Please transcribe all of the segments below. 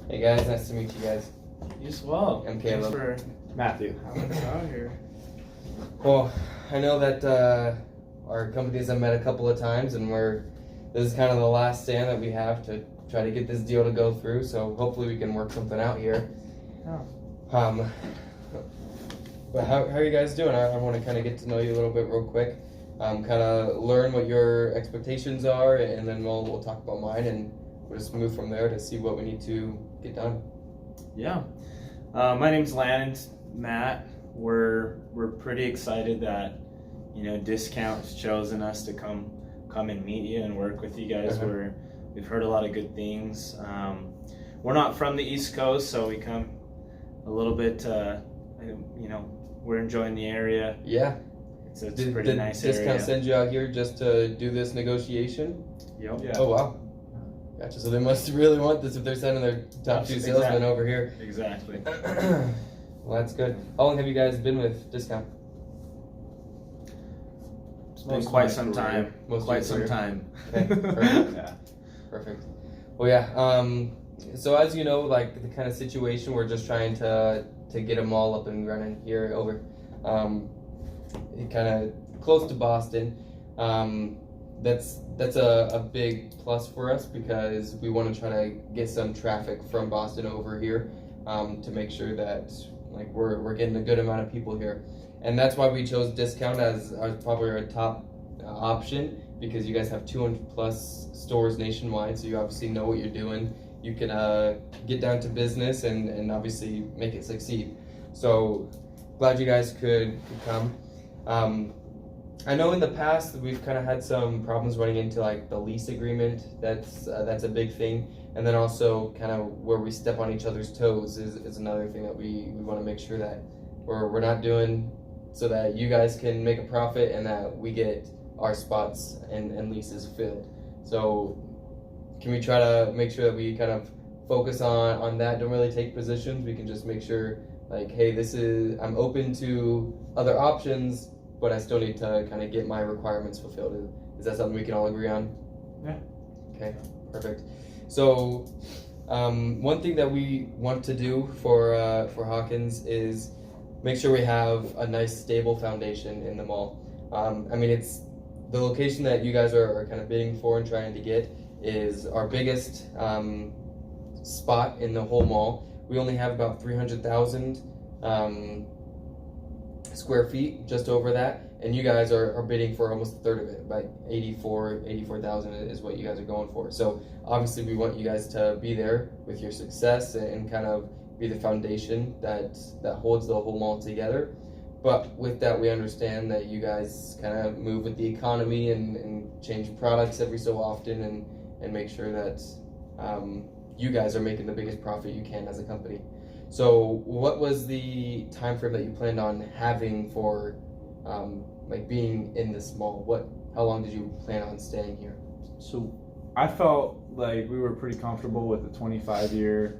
Hey guys, nice to meet you guys. You as well. I'm Thanks Caleb. for Matthew. having us out here. Well, I know that our companies have met a couple of times, and this is kind of the last stand that we have to try to get this deal to go through. So hopefully we can work something out here. Oh. But how are you guys doing? I want to kind of get to know you a little bit real quick. Kind of learn what your expectations are, and then we'll talk about mine, and we'll just move from there to see what we need to get done. Yeah. My name's Landon, Matt. We're pretty excited that Discount's chosen us to come and meet you and work with you guys. Uh-huh. We've heard a lot of good things. We're not from the East Coast, so we come a little bit. We're enjoying the area. Yeah. It's a pretty nice Did Discount area. send you out here just to do this negotiation? Yep. Yeah. Oh wow. Gotcha. So they must really want this if they're sending their top two salesmen Exactly. over here. Exactly. Well, that's good. How long have you guys been with Discount? It's been quite some time. Most of Quite your some career? time. Okay, perfect. Yeah. Perfect. Well, yeah. So as you know, like the kind of situation, we're just trying to get them all up and running here over, kind of close to Boston. That's a big plus for us because we want to try to get some traffic from Boston over here, to make sure that like we're getting a good amount of people here, and that's why we chose Discount as probably our top option, because you guys have 200 plus stores nationwide, so you obviously know what you're doing. You can get down to business and obviously make it succeed. So glad you guys could come. I know in the past we've kind of had some problems running into like the lease agreement. That's a big thing, and then also kind of where we step on each other's toes is another thing that we want to make sure that we're not doing, so that you guys can make a profit and that we get our spots and leases filled. So can we try to make sure that we kind of focus on that? Don't really take positions. We can just make sure like, hey, I'm open to other options, but I still need to kind of get my requirements fulfilled. Is that something we can all agree on? Yeah. Okay, perfect. So one thing that we want to do for Hawkins is make sure we have a nice stable foundation in the mall. I mean, it's the location that you guys are kind of bidding for and trying to get is our biggest spot in the whole mall. We only have about 300,000 square feet, just over that, and you guys are bidding for almost a third of it, about 84,000 is what you guys are going for. So obviously we want you guys to be there with your success and kind of be the foundation that holds the whole mall together. But with that, we understand that you guys kind of move with the economy and change products every so often and make sure that you guys are making the biggest profit you can as a company. So what was the time frame that you planned on having for like being in this mall? How long did you plan on staying here? So I felt like we were pretty comfortable with the 25-year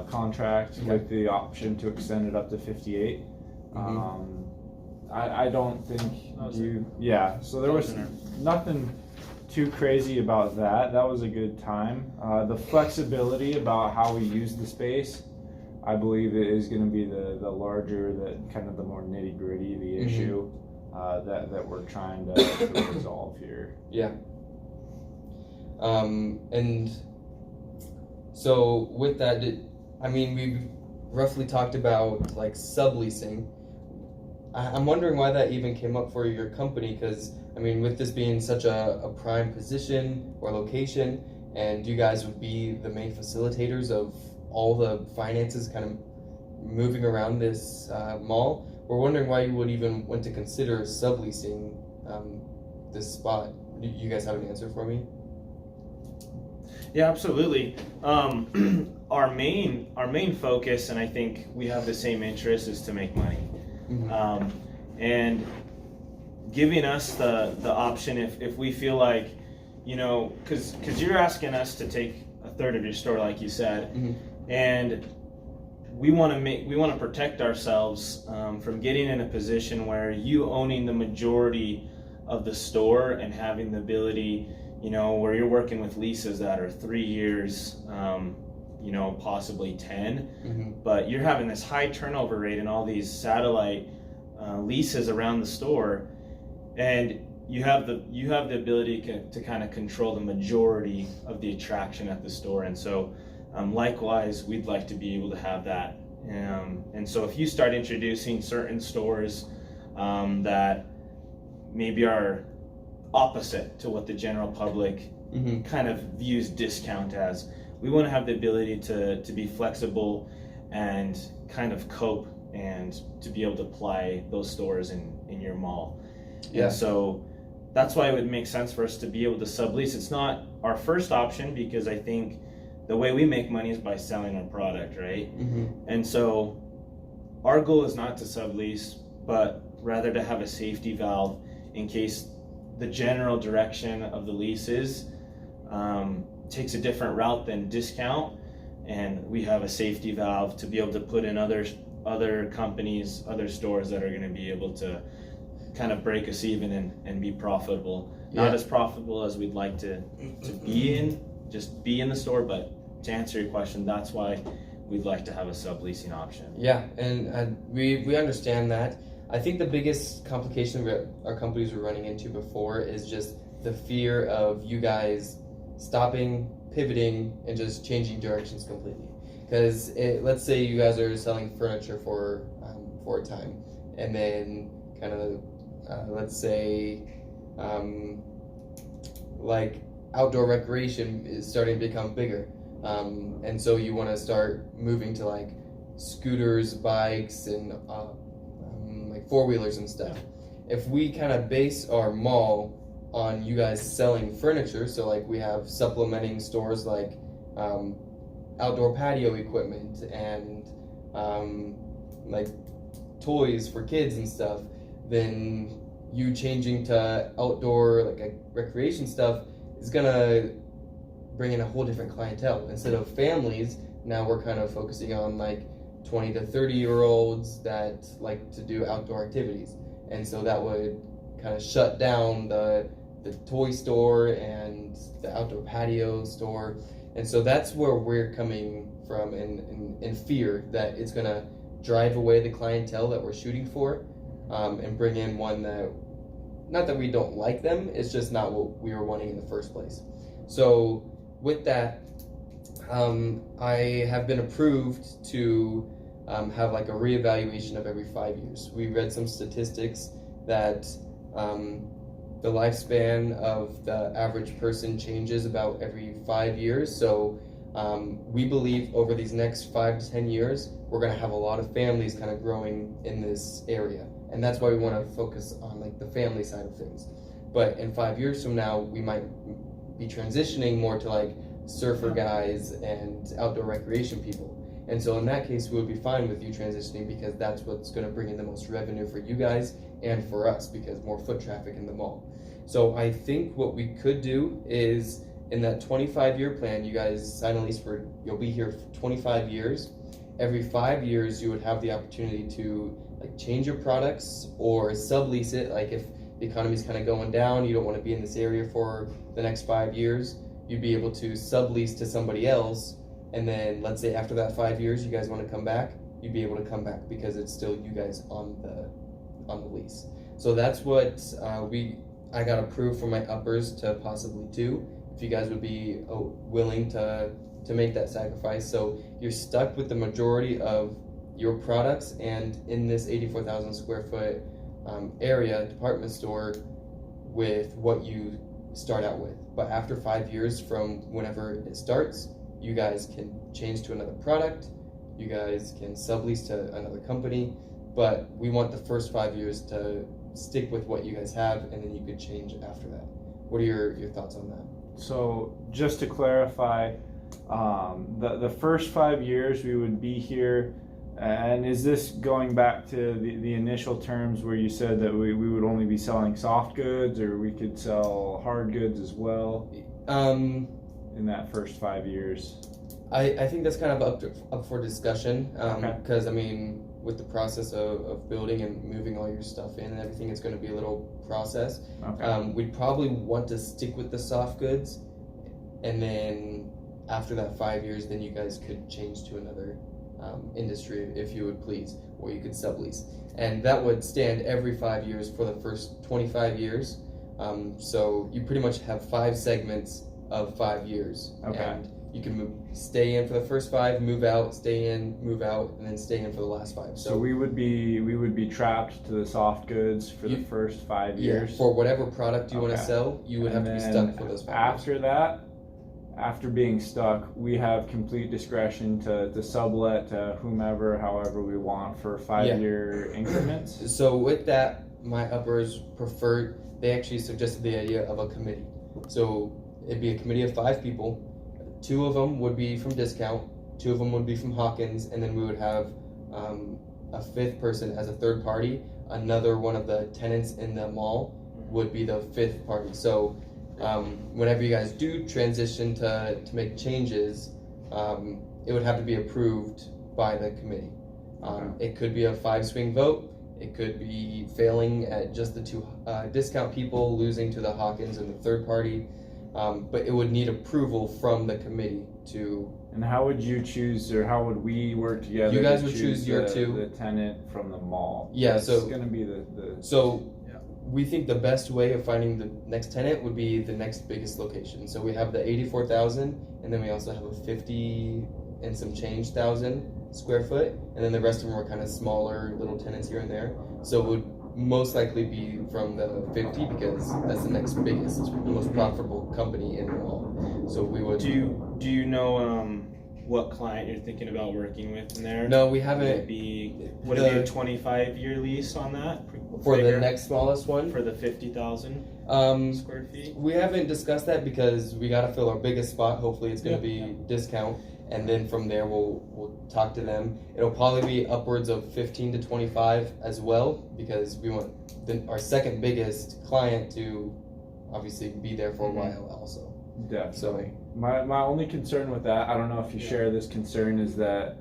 contract, Okay. with the option to extend it up to 58. I don't think so there was nothing too crazy about that. That was a good time. The flexibility about how we use the space, I believe, it is going to be the larger, kind of the more nitty gritty, the issue that we're trying to resolve here. Yeah. And so with that, we've roughly talked about like subleasing. I'm wondering why that even came up for your company, because with this being such a prime position or location, and you guys would be the main facilitators of all the finances kind of moving around this mall, we're wondering why you would even want to consider subleasing this spot. Do you guys have an answer for me? Yeah, absolutely. Our main focus, and I think we have the same interest, is to make money. And giving us the option, if we feel like, because you're asking us to take a third of your store, like you said, and we want to protect ourselves from getting in a position where you owning the majority of the store and having the ability, where you're working with leases that are 3 years, possibly 10. Mm-hmm. But you're having this high turnover rate in all these satellite leases around the store, and you have the ability to kind of control the majority of the attraction at the store. And so likewise, we'd like to be able to have that. And so if you start introducing certain stores that maybe are opposite to what the general public kind of views discount as, we want to have the ability to be flexible and kind of cope and to be able to apply those stores in your mall. Yeah. And so that's why it would make sense for us to be able to sublease. It's not our first option because I think the way we make money is by selling our product, right? Mm-hmm. And so our goal is not to sublease, but rather to have a safety valve in case the general direction of the leases takes a different route than discount, and we have a safety valve to be able to put in other companies, other stores that are going to be able to kind of break us even and be profitable. Yeah. Not as profitable as we'd like to be in the store, but to answer your question, that's why we'd like to have a subleasing option. Yeah, and we understand that. I think the biggest complication that our companies were running into before is just the fear of you guys stopping, pivoting, and just changing directions completely. Because let's say you guys are selling furniture for a time, and then kind of let's say like outdoor recreation is starting to become bigger, and so you want to start moving to like scooters, bikes, and like four-wheelers and stuff. If we kind of base our mall on you guys selling furniture, so like we have supplementing stores like outdoor patio equipment and like toys for kids and stuff, then you changing to outdoor like recreation stuff is gonna bring in a whole different clientele. Instead of families, now we're kind of focusing on like 20 to 30-year-olds that like to do outdoor activities, and so that would kind of shut down the toy store and the outdoor patio store. And so that's where we're coming from in fear that it's going to drive away the clientele that we're shooting for, and bring in one that, not that we don't like them, it's just not what we were wanting in the first place. So with that, I have been approved to have like a reevaluation of every 5 years. We read some statistics that the lifespan of the average person changes about every 5 years. So we believe over these next 5 to 10 years, we're going to have a lot of families kind of growing in this area. And that's why we want to focus on like the family side of things. But in 5 years from now, we might be transitioning more to like surfer guys and outdoor recreation people. And so in that case, we would be fine with you transitioning because that's what's going to bring in the most revenue for you guys and for us, because more foot traffic in the mall. So I think what we could do is in that 25-year plan, you guys sign a lease for, you'll be here for 25 years. Every 5 years, you would have the opportunity to like change your products or sublease it. Like if the economy's kind of going down, you don't want to be in this area for the next 5 years, you'd be able to sublease to somebody else. And then let's say after that 5 years, you guys want to come back, you'd be able to come back because it's still you guys on the lease. So that's what I got approved for my uppers to possibly do, if you guys would be willing to make that sacrifice. So you're stuck with the majority of your products, and in this 84,000 square foot area department store with what you start out with. But after 5 years from whenever it starts, you guys can change to another product, you guys can sublease to another company, but we want the first 5 years to stick with what you guys have, and then you could change after that. What are your thoughts on that? So just to clarify, the first 5 years we would be here, and is this going back to the initial terms where you said that we would only be selling soft goods, or we could sell hard goods as well in that first 5 years? I think that's kind of up for discussion, because Okay. I mean, with the process of building and moving all your stuff in and everything, it's going to be a little process. Okay. We'd probably want to stick with the soft goods, and then after that 5 years, then you guys could change to another industry if you would please, or you could sublease. And that would stand every 5 years for the first 25 years. So you pretty much have 5 segments of 5 years. Okay. And you can stay in for the first 5, move out, stay in, move out, and then stay in for the last 5. So we would be trapped to the soft goods for the first 5 years. Yeah, for whatever product you want to sell, you would have to be stuck for those 5 years. After that, after being stuck, we have complete discretion to sublet to whomever, however we want for 5-year increments. So with that, my uppers preferred, they actually suggested the idea of a committee. So it'd be a committee of 5 people. 2 of them would be from Discount, 2 of them would be from Hawkins, and then we would have a 5th person as a third party. Another one of the tenants in the mall would be the 5th party. So whenever you guys do transition to make changes, it would have to be approved by the committee. It could be a 5-swing vote. It could be failing at just the 2 Discount people, losing to the Hawkins and the third party. But it would need approval from the committee to. And how would you choose, or how would we work together? You guys to would choose your 2. The tenant from the mall. Yeah, That's so going to be the. So we think the best way of finding the next tenant would be the next biggest location. So we have the 84,000, and then we also have a 50 and some change thousand square foot, and then the rest of them are kind of smaller little tenants here and there. So it would most likely be from the 50 because that's the next biggest, most profitable company in the mall. So we would. Do you know what client you're thinking about working with in there? No, we haven't. Would it be a 25-year lease on that? For the next smallest one? For the 50,000 square feet? We haven't discussed that because we got to fill our biggest spot. Hopefully it's going to be Discount. And then from there we'll talk to them. It'll probably be upwards of 15 to 25 as well, because we want our second biggest client to obviously be there for a while also. Definitely. So my only concern with that, I don't know if you share this concern, is that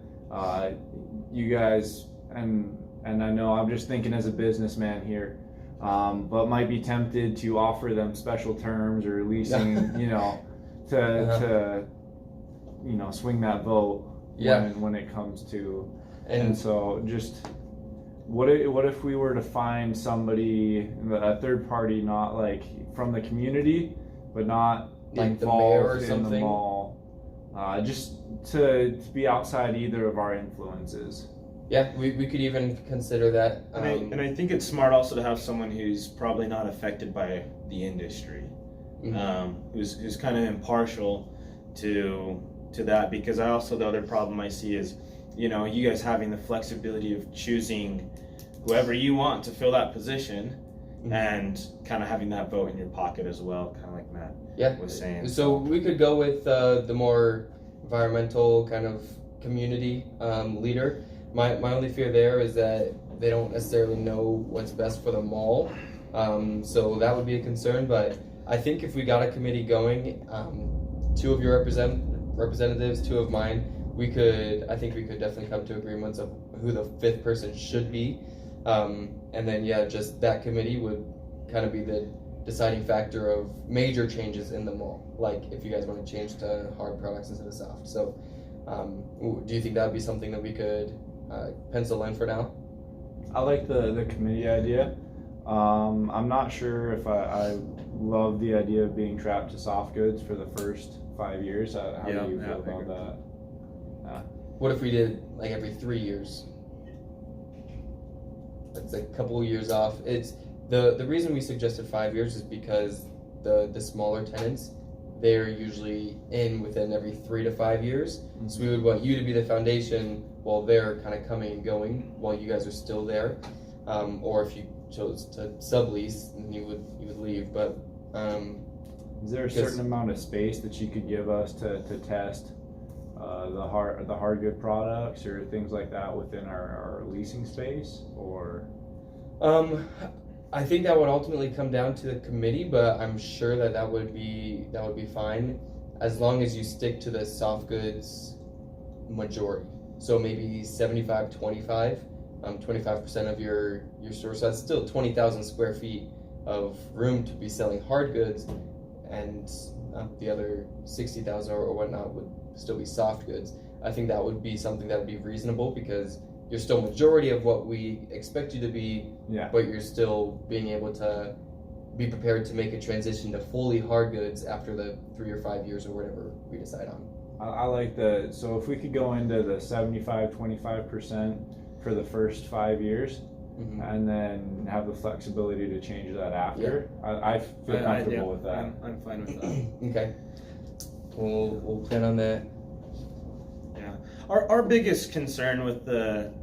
you guys, and I know I'm just thinking as a businessman here, but might be tempted to offer them special terms or leasing, to swing that vote when it comes to, and so just what if we were to find somebody, a third party, not like from the community, but not like the mayor or involved in something? the mall, just to be outside either of our influences. Yeah, we could even consider that. And I think it's smart also to have someone who's probably not affected by the industry, who's kind of impartial to that, because the other problem I see is, you guys having the flexibility of choosing whoever you want to fill that position, and kind of having that vote in your pocket as well, kind of like Matt was saying. So we could go with the more environmental kind of community leader. My only fear there is that they don't necessarily know what's best for the mall, so that would be a concern. But I think if we got a committee going, 2 of your representatives, 2 of mine, I think we could definitely come to agreements of who the 5th person should be, and then just that committee would kind of be the deciding factor of major changes in the mall, like if you guys want to change to hard products instead of soft. So do you think that would be something that we could pencil in for now? I like the committee idea. I'm not sure if I love the idea of being trapped to soft goods for the first 5 years. How do you feel about that? What if we did like every 3 years? It's a couple of years off. It's the reason we suggested 5 years is because the smaller tenants, they're usually in within every 3 to 5 years. So we would want you to be the foundation while they're kind of coming and going while you guys are still there. Or if you chose to sublease, then you would leave. But is there a certain amount of space that you could give us to test the hard good products or things like that within our leasing space? Or I think that would ultimately come down to the committee, but I'm sure that would be fine as long as you stick to the soft goods majority. So maybe 75-25, 25% of your store. So that's still 20,000 square feet of room to be selling hard goods, and the other 60,000 or whatnot would still be soft goods. I think that would be something that would be reasonable because you're still majority of what we expect you to be, but you're still being able to be prepared to make a transition to fully hard goods after the 3 or 5 years or whatever we decide on. I like so if we could go into the 75-25% for the first 5 years, and then have the flexibility to change that after, I feel comfortable with that. I'm fine with that. Okay. We'll plan on that. Yeah. Our biggest concern with the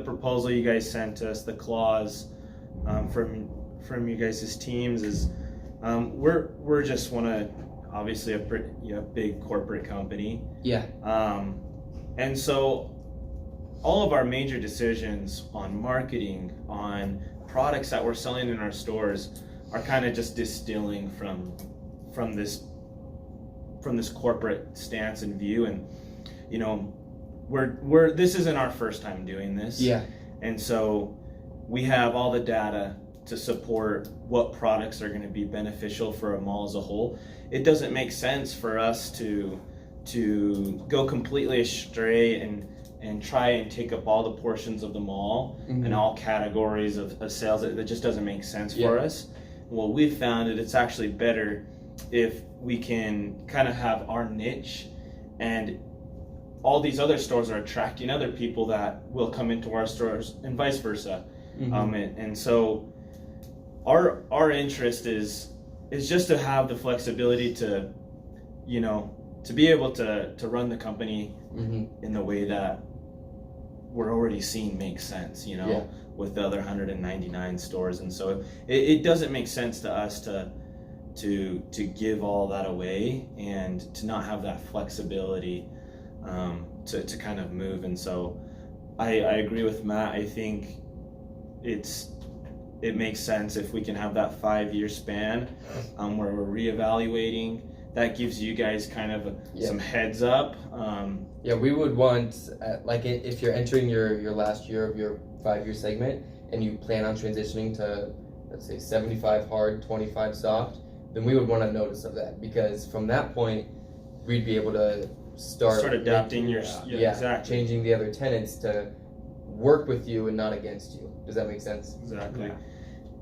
proposal you guys sent us, the clause from you guys' teams is we're just obviously a big corporate company. Yeah. And so all of our major decisions on marketing, on products that we're selling in our stores, are kind of just distilling from this corporate stance and view. And this isn't our first time doing this. Yeah. And so we have all the data to support what products are going to be beneficial for a mall as a whole. It doesn't make sense for us to go completely astray and try and take up all the portions of the mall and all categories of sales. That just doesn't make sense for us. Well, we've found that it's actually better if we can kind of have our niche, and all these other stores are attracting other people that will come into our stores and vice versa. And so our interest is just to have the flexibility to be able to run the company in the way that we're already seeing makes sense, with the other 199 stores. And so it doesn't make sense to us to give all that away and to not have that flexibility to kind of move. And so I agree with Matt. I think it makes sense if we can have that 5-year span where we're reevaluating. That gives you guys kind of some heads up. We would want, if you're entering your last year of your 5-year segment and you plan on transitioning to, let's say, 75 hard, 25 soft, then we would want a notice of that, because from that point, we'd be able to start adapting exactly. Changing the other tenants to work with you and not against you. Does that make sense? Exactly. Yeah.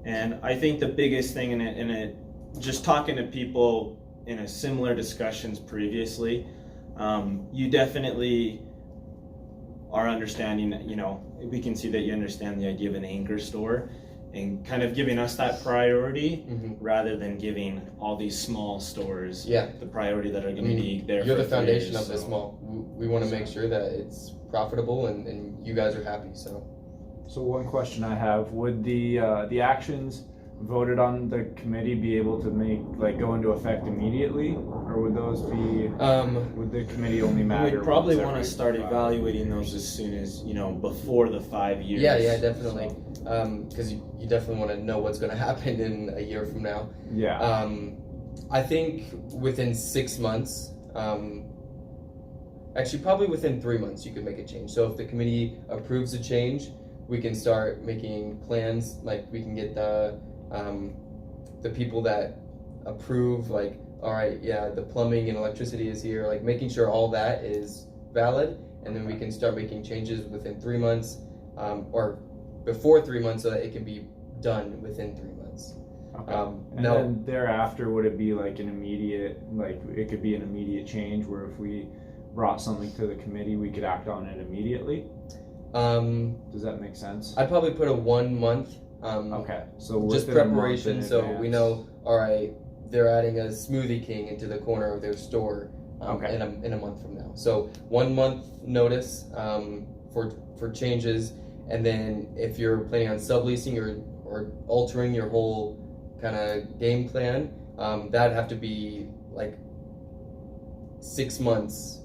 And I think the biggest thing in it, just talking to people in a similar discussions previously, you definitely are understanding that, we can see that you understand the idea of an anchor store and kind of giving us that priority rather than giving all these small stores the priority that are going to be there. You're the foundation of this mall. We want to make sure that it's profitable and you guys are happy. So one question I have: would the actions voted on the committee be able to go into effect immediately, or would those be? Would the committee only matter? We'd probably want to start evaluating those as soon as before the 5 years. Yeah, definitely. Because you definitely want to know what's going to happen in a year from now. Yeah. I think within 6 months. Actually, probably within 3 months, you could make a change. So if the committee approves a change, we can start making plans. Like, we can get the people that approve, all right, the plumbing and electricity is here, making sure all that is valid, and then we can start making changes within 3 months, or before 3 months, so that it can be done within 3 months. Okay. Then thereafter, would it be an immediate, it could be an immediate change where if we brought something to the committee, we could act on it immediately? Does that make sense? I'd probably put a 1 month. Okay, so just preparation, so we know. All right, they're adding a Smoothie King into the corner of their store in a month from now. So 1 month notice for changes, and then if you're planning on subleasing or altering your whole kind of game plan, that'd have to be 6 months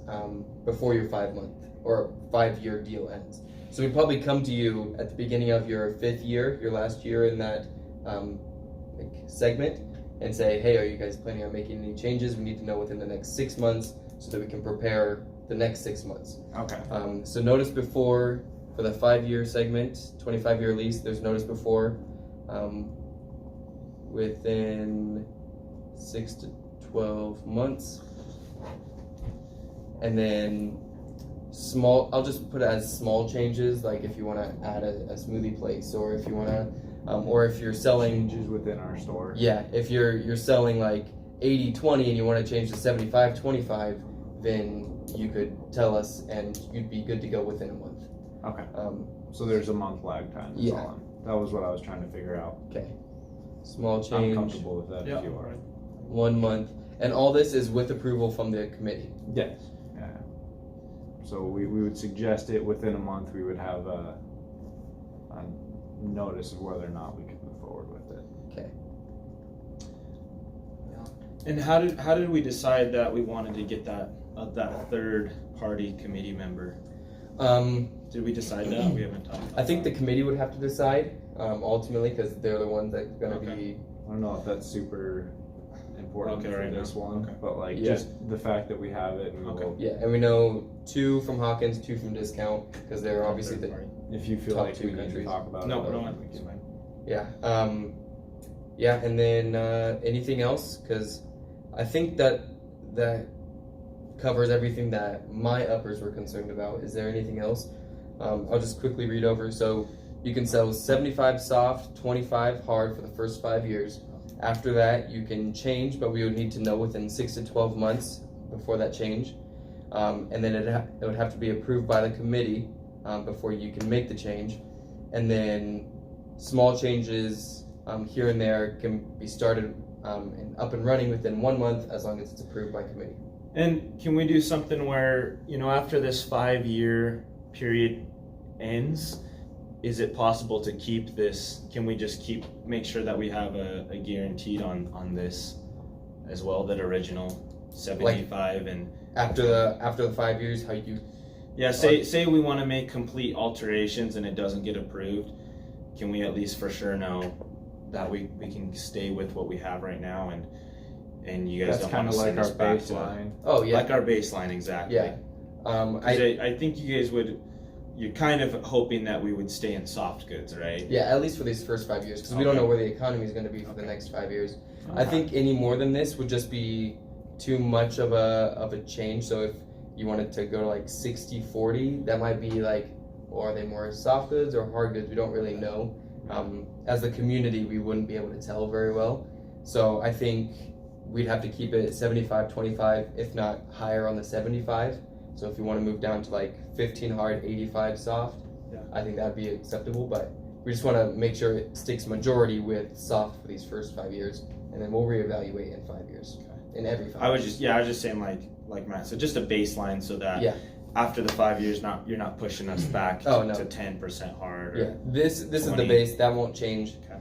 before your 5 month or 5 year deal ends. So we'd probably come to you at the beginning of your 5th year, your last year in that segment, and say, hey, are you guys planning on making any changes? We need to know within the next 6 months so that we can prepare the next 6 months. Okay. So notice before for the 5-year segment, 25-year lease, there's notice before. Within 6 to 12 months. And then I'll just put it as small changes, like if you want to add a smoothie place, or if you want to, or if you're selling changes within our store. Yeah, if you're selling like 80-20 and you want to change to 75-25, then you could tell us and you'd be good to go within a month. Okay. So there's a month lag time. That's Yeah. all that was what I was trying to figure out. Okay. Small I'm change. comfortable with that Yeah. if you are. 1 month. And all this is with approval from the committee. Yes. Yeah. So we would suggest it within a month. We would have a notice of whether or not we could move forward with it. Okay. And how did we decide that we wanted to get that third party committee member? Did we decide that? We haven't talked about I think the that. committee would have to decide ultimately, because they're the ones that are going to Okay. be. I don't know if that's super important Okay, for right this now. one, Okay. but like Yeah. just the fact that we have it, and Okay. we'll, Yeah, and we know 2 from Hawkins, 2 from Discount, because they're obviously Third the. party. if you feel Top like 2 we need to countries. talk about No, it, no, then we it's can. fine. Yeah. Yeah, and then anything else? Because I think that covers everything that my uppers were concerned about. Is there anything else? I'll just quickly read over. So you can sell 75 soft, 25 hard for the first 5 years. After that, you can change, but we would need to know within 6 to 12 months before that change. And then it would have to be approved by the committee before you can make the change. And then small changes here and there can be started and up and running within 1 month, as long as it's approved by committee. And can we do something where, after this 5-year period ends, is it possible to keep this? Can we just make sure that we have a guaranteed on this as well, that original 75 and After the 5 years, how you say we want to make complete alterations and it doesn't get approved, can we at least for sure know that we can stay with what we have right now, and you guys That's don't want kind to of like send our us back baseline. Oh yeah, like our baseline, exactly. yeah. 'Cause I think you guys you're kind of hoping that we would stay in soft goods, right? Yeah, at least for these first 5 years, because we don't Okay. know where the economy is going to be for the Okay. next 5 years. I think any more than this would just be too much of a change. So if you wanted to go to like 60-40, that might be like, or are they more soft goods or hard goods? We don't really know. As a community, we wouldn't be able to tell very well. So I think we'd have to keep it at 75-25, if not higher on the 75. So if you want to move down to like 15 hard, 85 soft, Yeah. I think that'd be acceptable. But we just want to make sure it sticks majority with soft for these first 5 years, and then we'll reevaluate in 5 years. In every 5 I years. was just saying like Matt, so just a baseline so that Yeah. after the 5 years, you're not pushing us back Oh, no. to 10% hard. Yeah, this is the 20. base. That won't change, Okay.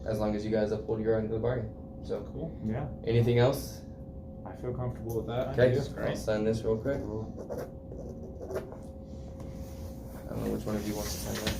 as long as you guys uphold your end of the bargain. So, Cool. Yeah, anything else? I feel comfortable with that. Okay, That's great. I'll sign this real quick. Cool. I don't know which one of you wants to sign that.